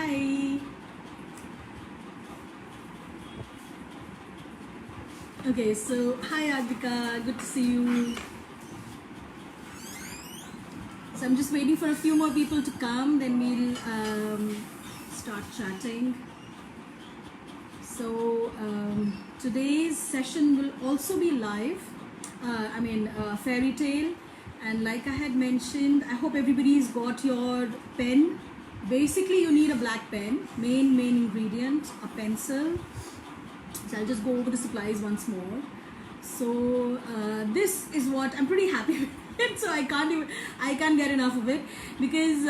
Hi. Okay, so hi Advika, good to see you. So I'm just waiting for a few more people to come, then we'll start chatting. So today's session will also be live. Fairy tale, and like I had mentioned, I hope everybody's got your pen. Basically, you need a black pen, main ingredient, a pencil. So I'll just go over the supplies once more. So this is what I'm pretty happy with. So I can't get enough of it, because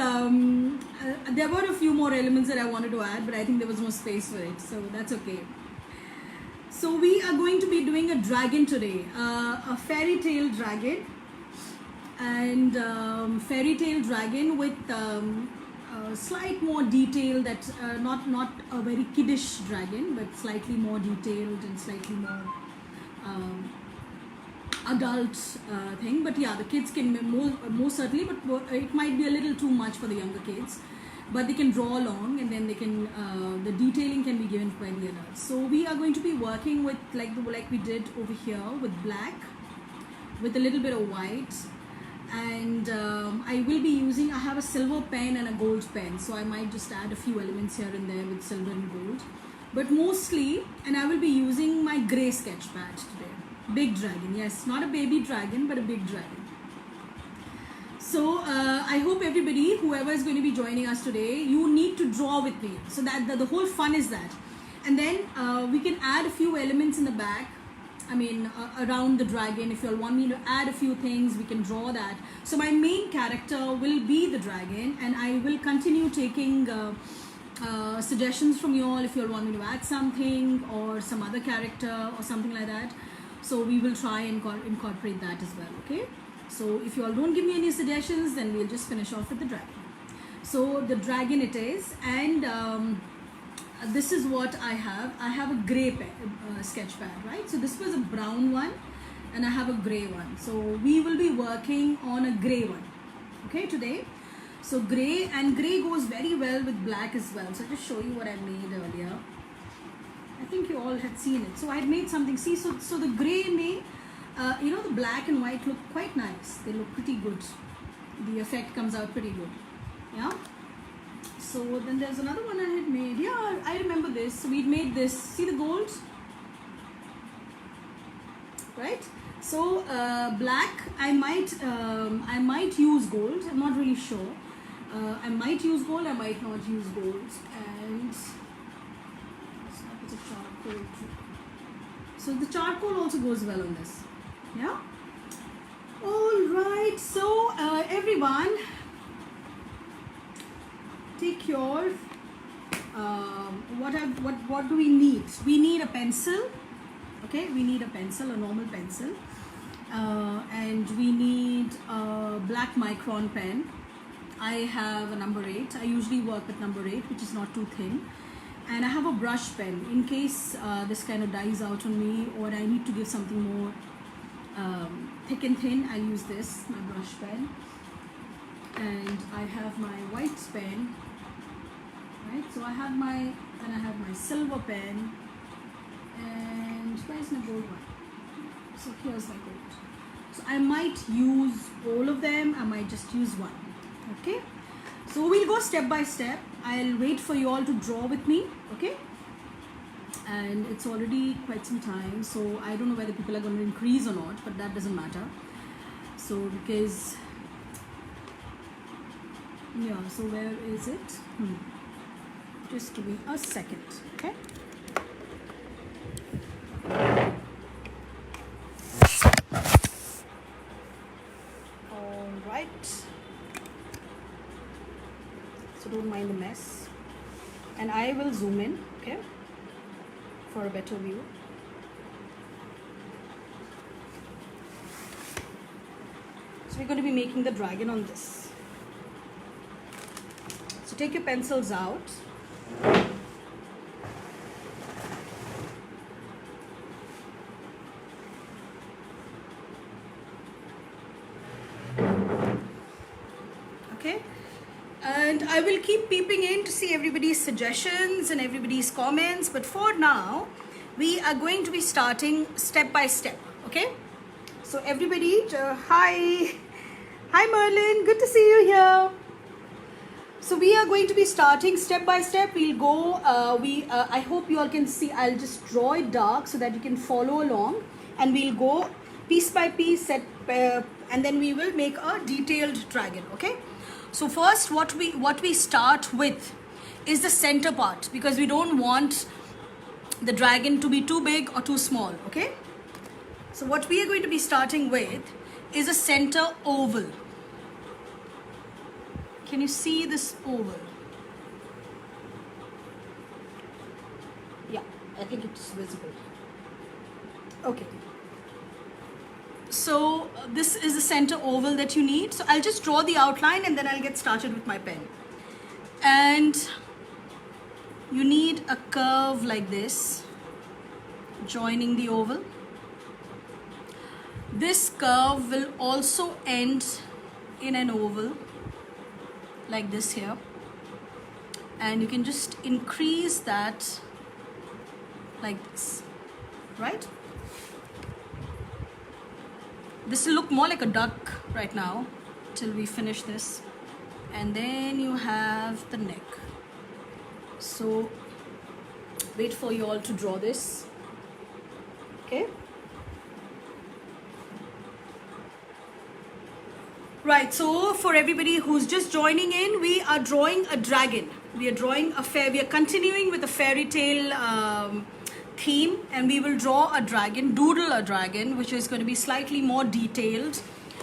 there were a few more elements that I wanted to add, but I think there was no space for it, so that's okay. So we are going to be doing a dragon today, a fairytale dragon, and fairytale dragon with slight more detail, that not a very kiddish dragon, but slightly more detailed and slightly more adult thing. But yeah, the kids can most certainly, but it might be a little too much for the younger kids, but they can draw along, and then they can the detailing can be given by the adults. So we are going to be working with like we did over here, with black, with a little bit of white, and I will be using, I have a silver pen and a gold pen, so I might just add a few elements here and there with silver and gold, but mostly, and I will be using my grey sketch pad today. Big dragon, yes, not a baby dragon, but a big dragon. So I hope everybody, whoever is going to be joining us today, you need to draw with me, so that the whole fun is that. And then we can add a few elements in the back, around the dragon. If you all want me to add a few things, we can draw that. So my main character will be the dragon, and I will continue taking suggestions from you all if you all want me to add something, or some other character or something like that. So we will try and incorporate that as well, okay? So if you all don't give me any suggestions, then we'll just finish off with the dragon. So the dragon it is, and this is what I have. I have a grey sketch pad, right? So this was a brown one, and I have a grey one. So we will be working on a grey one, okay, today. So grey, and grey goes very well with black as well. So I'll just show you what I made earlier. I think you all had seen it. So I had made something. See, so the grey made, the black and white look quite nice. They look pretty good. The effect comes out pretty good. Yeah. So then there's another one I had made. Yeah, I remember this. So we'd made this. See the gold? Right? So black, I might use gold. I'm not really sure. I might use gold. I might not use gold. And charcoal too. So the charcoal also goes well on this. Yeah. All right. So everyone, take your what do we need? We need a pencil. Okay, we need a pencil, a normal pencil, and we need a black micron pen. I have a number 8. I usually work with number 8, which is not too thin. And I have a brush pen in case this kind of dies out on me, or I need to give something more thick and thin. I use this, my brush pen. And I have my white pen, right? So I have my silver pen, and where's my gold one? So here's my gold. So I might use all of them, I might just use one, okay? So we'll go step by step. I'll wait for you all to draw with me, okay? And it's already quite some time, so I don't know whether people are going to increase or not, but that doesn't matter. So because, yeah, so where is it? Just give me a second, okay? All right. So don't mind the mess. And I will zoom in, okay, for a better view. So we're going to be making the dragon on this. So take your pencils out. Okay. And I will keep peeping in to see everybody's suggestions and everybody's comments. But for now, we are going to be starting step by step. Okay? So everybody, hi. Hi Merlin, good to see you here. So we are going to be starting step by step. We'll go, I hope you all can see, I'll just draw it dark so that you can follow along. And we'll go piece by piece, and then we will make a detailed dragon, okay? So first what we start with is the center part, because we don't want the dragon to be too big or too small, okay? So what we are going to be starting with is a center oval. Can you see this oval? Yeah, I think it's visible. Okay. So this is the center oval that you need. So I'll just draw the outline and then I'll get started with my pen. And you need a curve like this, joining the oval. This curve will also end in an oval like this here, and you can just increase that like this, right? This will look more like a duck right now till we finish this. And then you have the neck. So wait for you all to draw this, okay? Right, so for everybody who's just joining in, we are drawing a dragon. We are continuing with the fairy tale theme, and we will draw a dragon, doodle a dragon, which is going to be slightly more detailed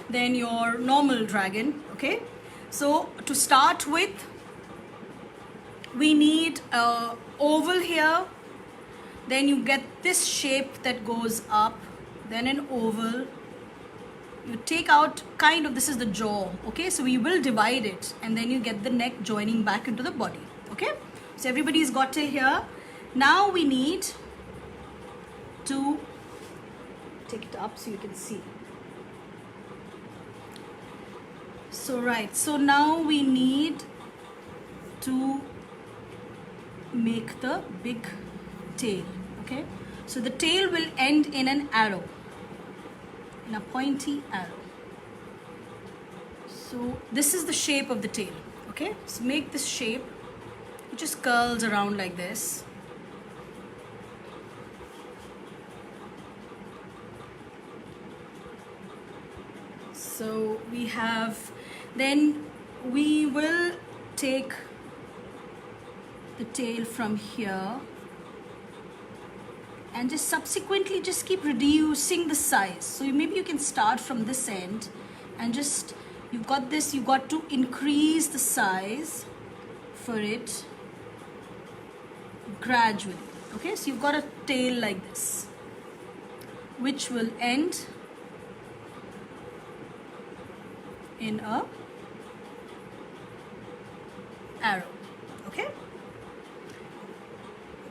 than your normal dragon, okay? So to start with, we need an oval here, then you get this shape that goes up, then an oval. You take out kind of, this is the jaw, okay? So we will divide it, and then you get the neck joining back into the body, okay? So everybody's got till here. Now we need to take it up so you can see. So right, so now we need to make the big tail, okay? So the tail will end in an arrow, in a pointy arrow. So this is the shape of the tail, okay? So make this shape, it just curls around like this. So we have, then we will take the tail from here and just subsequently just keep reducing the size. So maybe you can start from this end and just, you've got this, you've got to increase the size for it gradually, okay? So you've got a tail like this, which will end in a arrow, okay?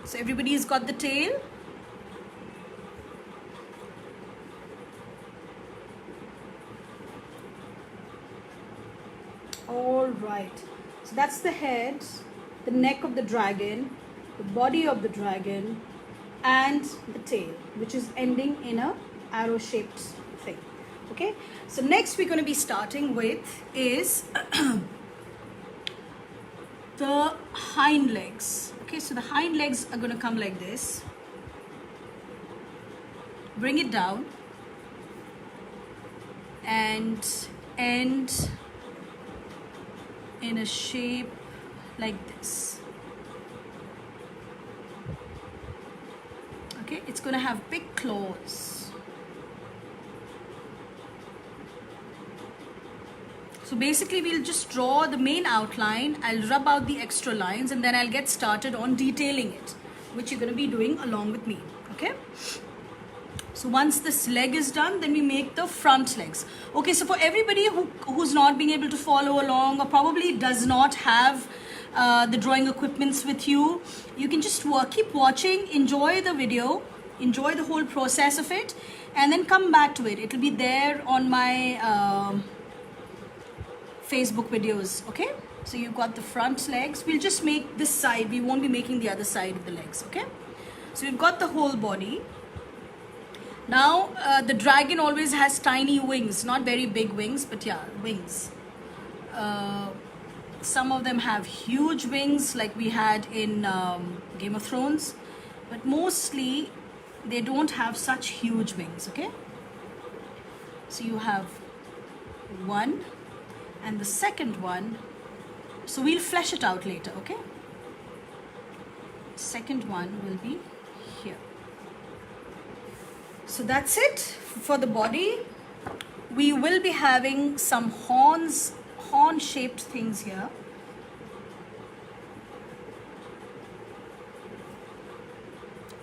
So everybody's got the tail. All right, so that's the head, the neck of the dragon, the body of the dragon, and the tail, which is ending in a arrow shaped thing, okay? So next we're going to be starting with is the hind legs, okay? So the hind legs are going to come like this. Bring it down and end in a shape like this, okay? It's going to have big claws. So basically we'll just draw the main outline, I'll rub out the extra lines, and then I'll get started on detailing it, which you're going to be doing along with me, okay? So once this leg is done, then we make the front legs. Okay, so for everybody who's not being able to follow along or probably does not have the drawing equipments with you, you can just keep watching, enjoy the video, enjoy the whole process of it, and then come back to it. It'll be there on my Facebook videos, okay? So you've got the front legs. We'll just make this side. We won't be making the other side of the legs, okay? So we've got the whole body. Now, the dragon always has tiny wings, not very big wings, but yeah, wings. Some of them have huge wings like we had in Game of Thrones, but mostly they don't have such huge wings, okay? So you have one and the second one. So we'll flesh it out later, okay? Second one will be here. So that's it for the body. We will be having some horn-shaped things here.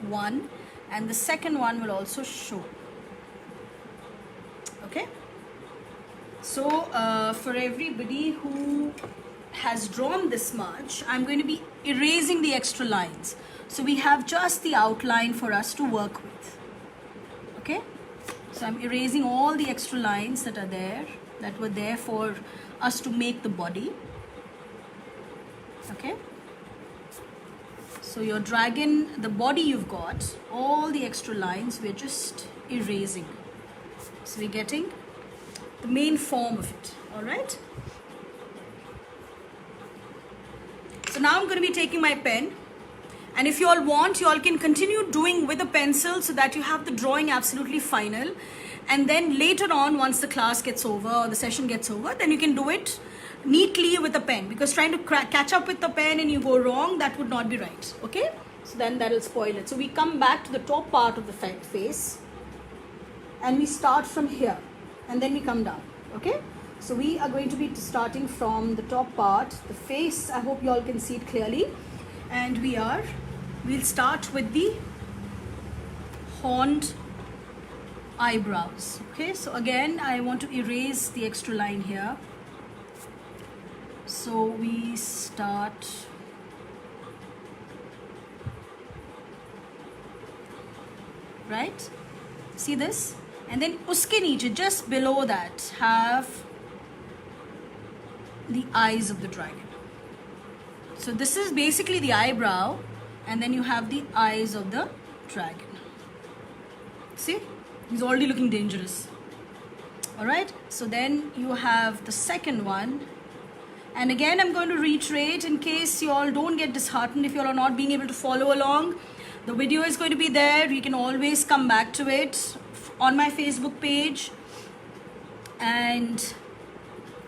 One, and the second one will also show. Okay? So for everybody who has drawn this much, I'm going to be erasing the extra lines. So we have just the outline for us to work with. Okay? So I'm erasing all the extra lines that are there, that were there for us to make the body. Okay? So your dragon, the body you've got, all the extra lines, we're just erasing. So we're getting the main form of it. Alright? So now I'm going to be taking my pen. And if you all want, you all can continue doing with a pencil so that you have the drawing absolutely final. And then later on, once the class gets over or the session gets over, then you can do it neatly with a pen. Because trying to catch up with the pen and you go wrong, that would not be right. Okay? So then that will spoil it. So we come back to the top part of the face. And we start from here. And then we come down. Okay? So we are going to be starting from the top part, the face. I hope you all can see it clearly. And we'll start with the horned eyebrows. Okay, so again, I want to erase the extra line here. So we start right? See this? And then uske niche, just below that, have the eyes of the dragon. So this is basically the eyebrow, and then you have the eyes of the dragon. See? He's already looking dangerous. Alright? So then you have the second one. And again, I'm going to reiterate in case you all don't get disheartened if you all are not being able to follow along. The video is going to be there. You can always come back to it on my Facebook page and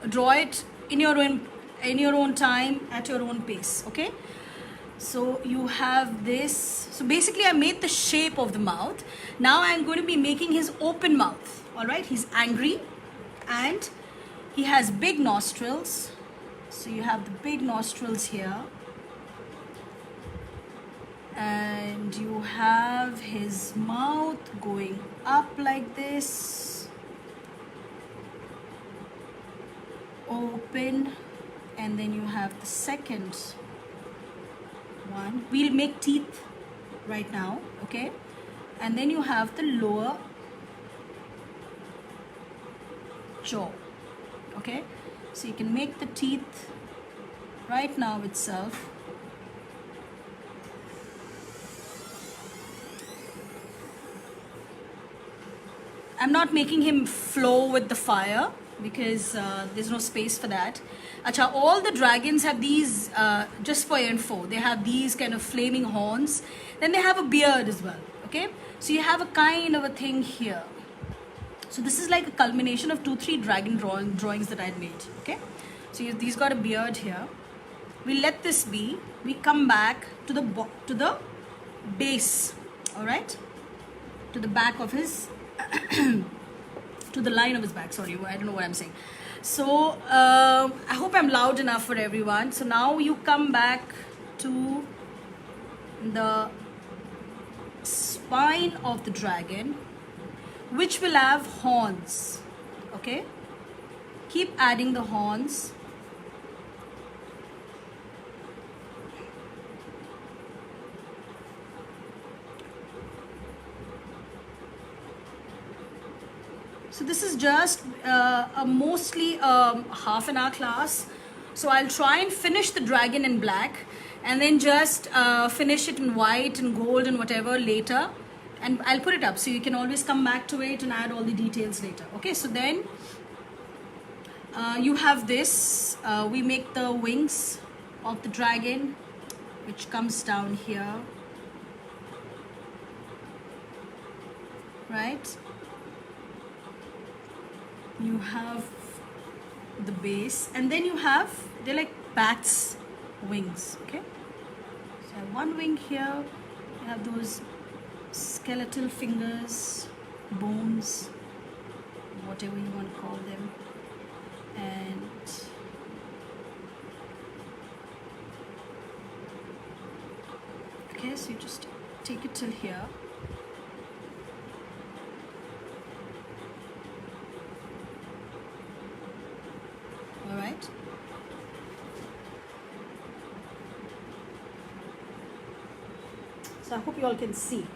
draw it in your own time, at your own pace. Okay? So you have this. So basically I made the shape of the mouth. Now I'm going to be making his open mouth. Alright? He's angry and he has big nostrils. So you have the big nostrils here. And you have his mouth going up like this. Open. And then you have the second one. We'll make teeth right now, okay? And then you have the lower jaw, okay? So you can make the teeth right now itself. I'm not making him flow with the fire because there's no space for that. Acha, all the dragons have these, just for your info, they have these kind of flaming horns. Then they have a beard as well, okay? So you have a kind of a thing here. So this is like a culmination of 2-3 dragon drawings that I'd made, okay? So he's got a beard here. We let this be. We come back to the base, all right? To the back of his, to the line of his back. Sorry, I don't know what I'm saying. So I hope I'm loud enough for everyone. So now you come back to the spine of the dragon, which will have horns, okay? Keep adding the horns. So this is just mostly a half an hour class. So I'll try and finish the dragon in black and then just finish it in white and gold and whatever later, and I'll put it up so you can always come back to it and add all the details later. Okay, so then you have this, we make the wings of the dragon, which comes down here, right? You have the base, and then you have, they're like bats wings. Okay, so I have one wing here, you have those skeletal fingers, bones, whatever you want to call them, and okay, so you just take it till here. All right, so I hope you all can see.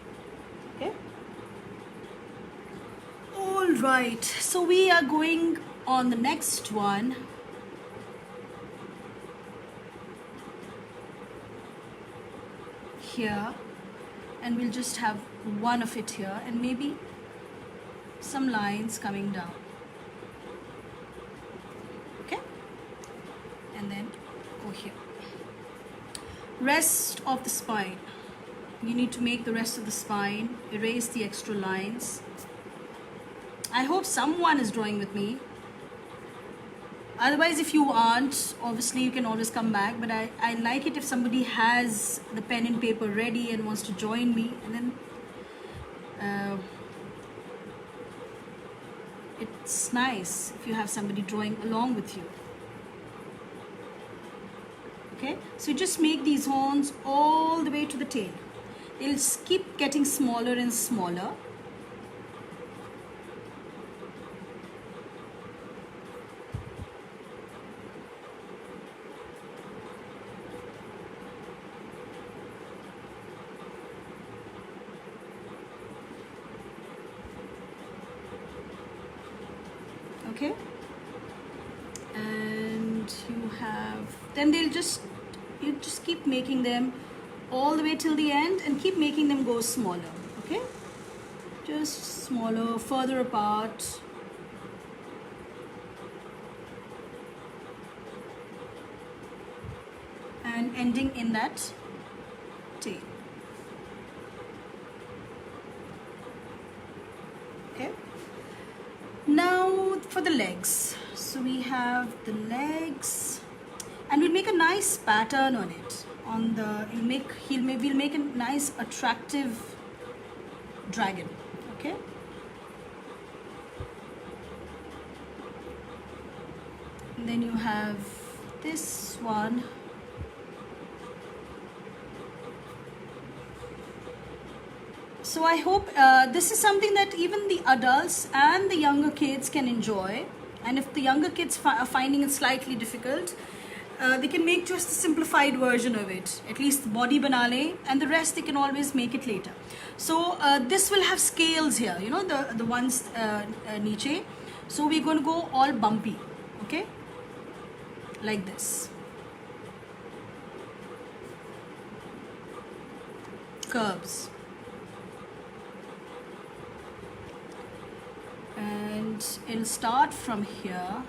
Okay, all right, so we are going on the next one. Here, and we'll just have one of it here and maybe some lines coming down. Okay, and then go here. Rest of the spine, you need to make the rest of the spine, erase the extra lines. I hope someone is drawing with me. Otherwise, if you aren't, obviously you can always come back, but I like it if somebody has the pen and paper ready and wants to join me, and then it's nice if you have somebody drawing along with you. Okay, so just make these horns all the way to the tail. They'll just keep getting smaller and smaller. Okay, and you have, then you just keep making them all the way till the end and keep making them go smaller. Okay, just smaller, further apart. And ending in that tail. Okay, now for the legs. So we have the legs, and we'll make a nice pattern on it. On the, we'll make a nice attractive dragon. Okay, and then you have this one. So I hope this is something that even the adults and the younger kids can enjoy. And if the younger kids are finding it slightly difficult, they can make just a simplified version of it. At least the body banale, and the rest they can always make it later. So this will have scales here, you know, the ones niche. So we're going to go all bumpy, okay, like this. Curves. And it'll start from here.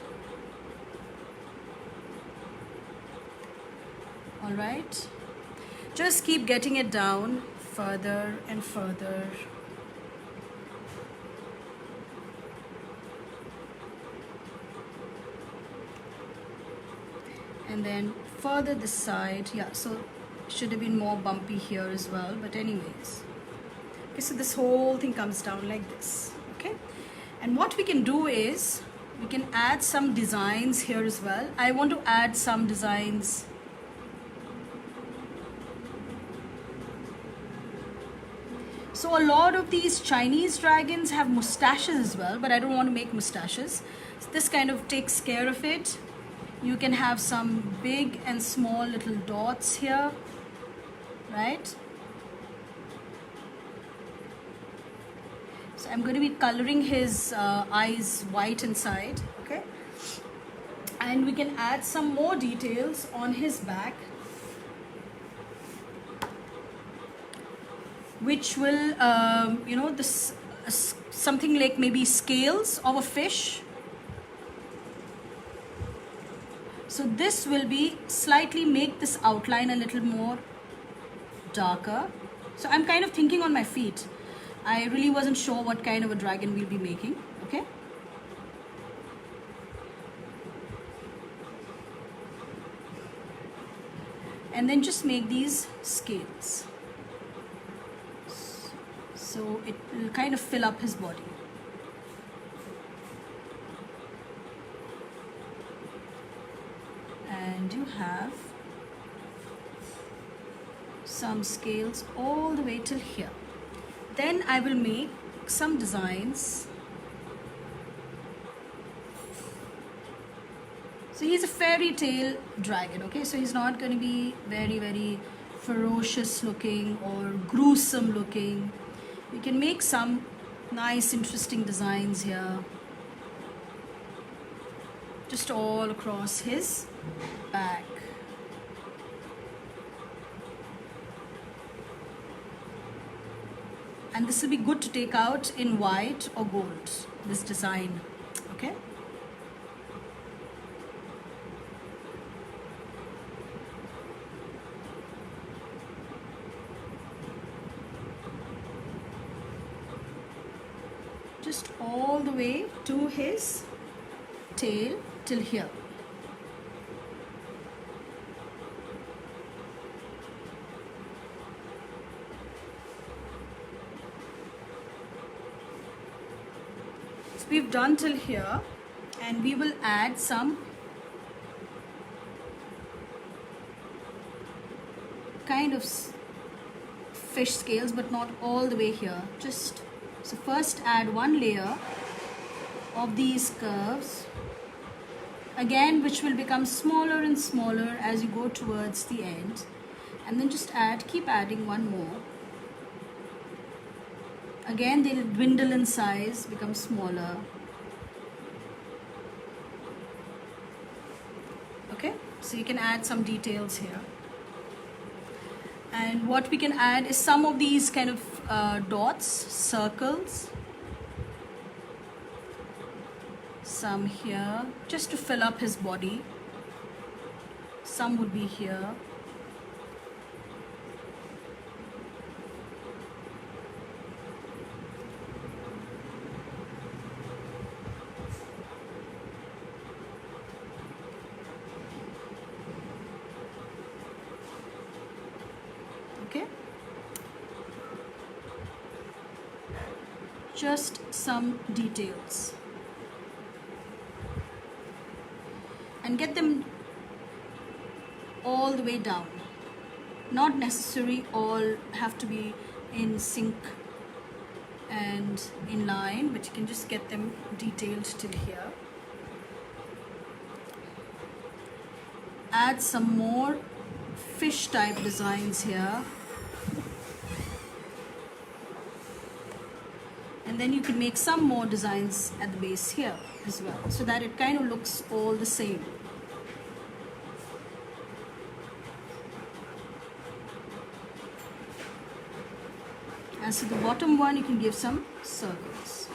All right, just keep getting it down further and further. And then further this side. Yeah, so should have been more bumpy here as well, but anyways. Okay, so this whole thing comes down like this. Okay, and what we can do is we can add some designs here as well. I want to add some designs. So a lot of these Chinese dragons have mustaches as well, but I don't want to make mustaches. So this kind of takes care of it. You can have some big and small little dots here, right? So I'm going to be coloring his eyes white inside, okay? And we can add some more details on his back, which will, this something like maybe scales of a fish. So this will be slightly make this outline a little more darker. So I'm kind of thinking on my feet. I really wasn't sure what kind of a dragon we'll be making. Okay. And then just make these scales. So it will kind of fill up his body. And you have some scales all the way till here. Then I will make some designs. So he's a fairy tale dragon, okay? So he's not going to be very, very ferocious looking or gruesome looking. We can make some nice, interesting designs here. Just all across his back. And this will be good to take out in white or gold, this design, okay? Just all the way to his tail till here. So we've done till here, and we will add some kind of fish scales, but not all the way here. Just so first add one layer of these curves, again, which will become smaller and smaller as you go towards the end, and then just keep adding one more. Again, they'll dwindle in size, become smaller. Okay, so you can add some details here. And what we can add is some of these kind of dots, circles. Some here, just to fill up his body. Some would be here. Okay. Just some details. And get them all the way down. Not necessary all have to be in sync and in line, but you can just get them detailed till here. Add some more fish type designs here. And then you can make some more designs at the base here as well, so that it kind of looks all the same. And so the bottom one, you can give some circles.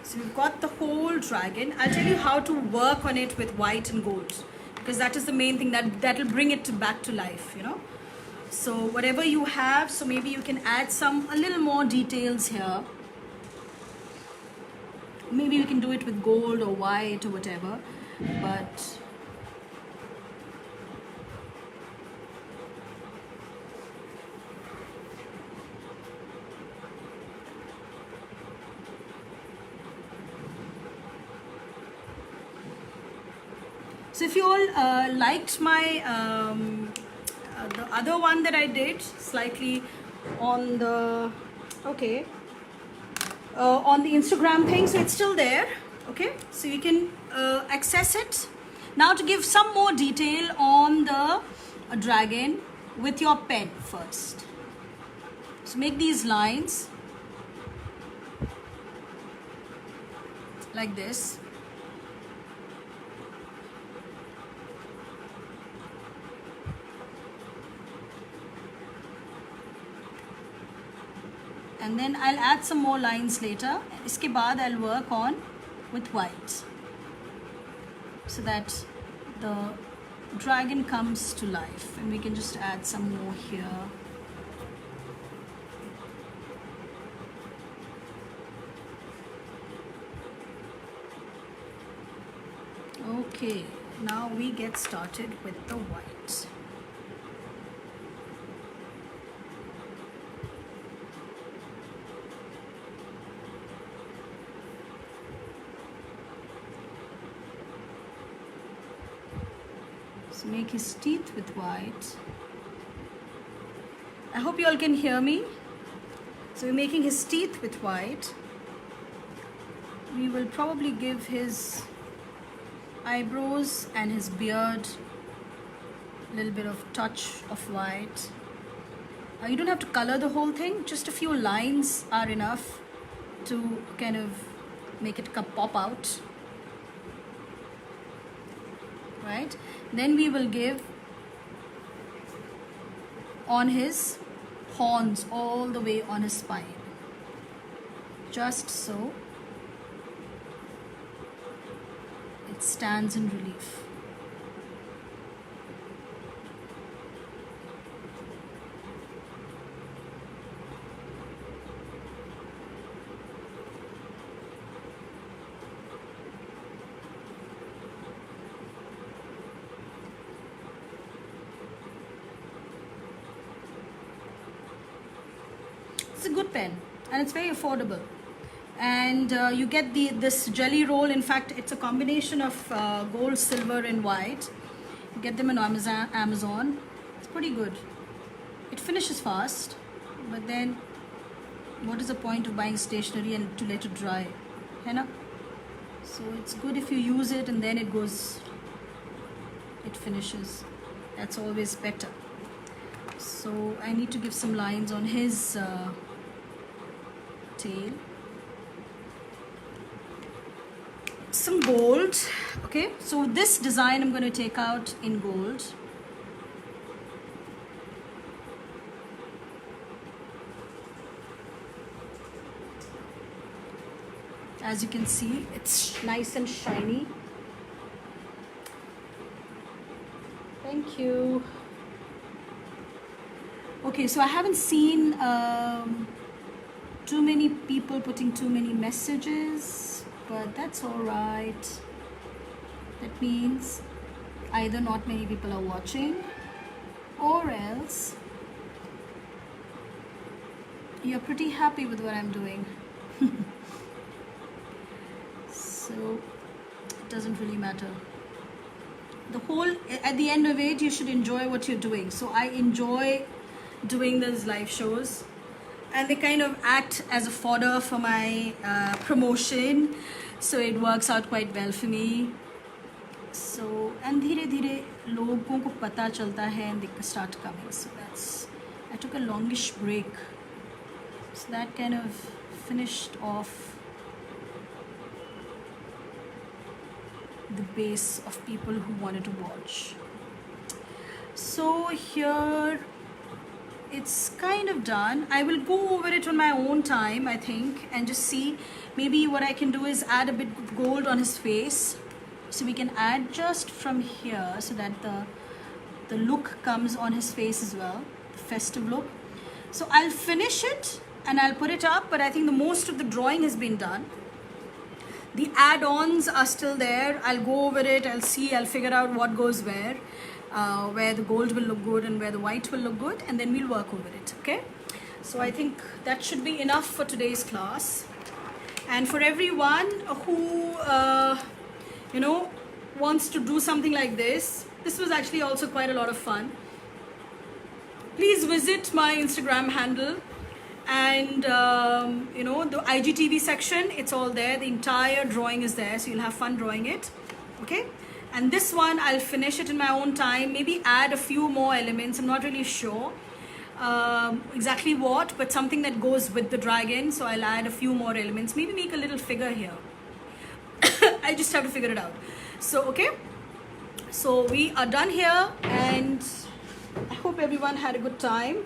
So we've got the whole dragon. I'll tell you how to work on it with white and gold, because that is the main thing that will bring it back to life, you know. So whatever you have, so maybe you can add a little more details here. Maybe we can do it with gold or white or whatever, but so if you all liked my the other one that I did slightly on the on the Instagram thing, so it's still there, okay, so you can access it. Now to give some more detail on the dragon with your pen first. So make these lines like this. and then I'll add some more lines later. Iske baad I'll work on with white so that the dragon comes to life, and we can just add some more here. Okay, now we get started with the white. So make his teeth with white. I hope you all can hear me. So we're making his teeth with white. We will probably give his eyebrows and his beard a little bit of touch of white. You don't have to color the whole thing, just a few lines are enough to kind of make it pop out, right? Then we will give on his horns all the way on his spine, just so it stands in relief. It's a good pen and it's very affordable, and you get this jelly roll. In fact, it's a combination of gold, silver and white. You get them in Amazon. It's pretty good. It finishes fast, but then what is the point of buying stationery and to let it dry, है ना? So it's good if you use it and then it finishes. That's always better. So I need to give some lines on his tail. Some gold. Okay, so this design I'm going to take out in gold. As you can see, it's nice and shiny. Thank you. Okay, so I haven't seen too many people putting too many messages, but that's all right. That means either not many people are watching, or else you're pretty happy with what I'm doing. So it doesn't really matter. At the end of it, you should enjoy what you're doing. So I enjoy doing those live shows, and they kind of act as a fodder for my promotion, so it works out quite well for me. So, and धीरे धीरे लोगों को पता चलता है and they start coming. So I took a longish break, so that kind of finished off the base of people who wanted to watch. So here it's kind of done. I will go over it on my own time, I think, and just see. Maybe what I can do is add a bit of gold on his face, so we can add just from here so that the look comes on his face as well, the festive look. So I'll finish it and I'll put it up, but I think the most of the drawing has been done. The add-ons are still there. I'll go over it, I'll see, I'll figure out what goes where the gold will look good and where the white will look good, and then we'll work over it, okay? So I think that should be enough for today's class. And for everyone who, wants to do something like this was actually also quite a lot of fun. Please visit my Instagram handle, and the IGTV section, it's all there. The entire drawing is there, so you'll have fun drawing it, okay? And this one, I'll finish it in my own time, maybe add a few more elements. I'm not really sure exactly what, but something that goes with the dragon. So I'll add a few more elements, maybe make a little figure here. I just have to figure it out. So, okay. So we are done here, and I hope everyone had a good time.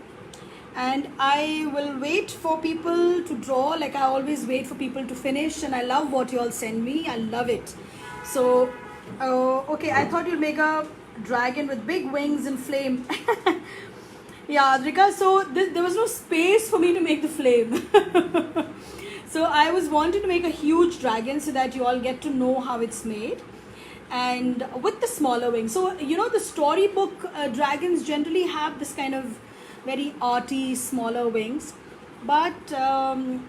and I will wait for people to draw. Like I always wait for people to finish, and I love what you all send me. I love it. So, okay, I thought you'd make a dragon with big wings and flame. Yeah, Adrika, so there was no space for me to make the flame. So I was wanting to make a huge dragon so that you all get to know how it's made, and with the smaller wings. So you know the storybook dragons generally have this kind of very arty smaller wings, but and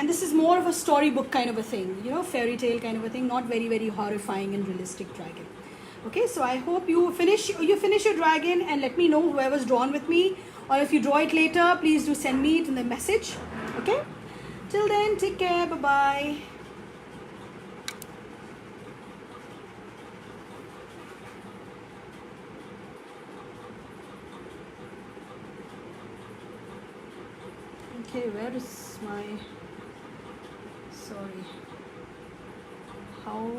this is more of a storybook kind of a thing, you know, fairy tale kind of a thing, not very horrifying and realistic dragon. Okay, so I hope you finish your dragon, and let me know whoever's drawn with me, or if you draw it later, please do send me it in the message. Okay, till then, take care, bye bye. Okay, where is my, sorry, how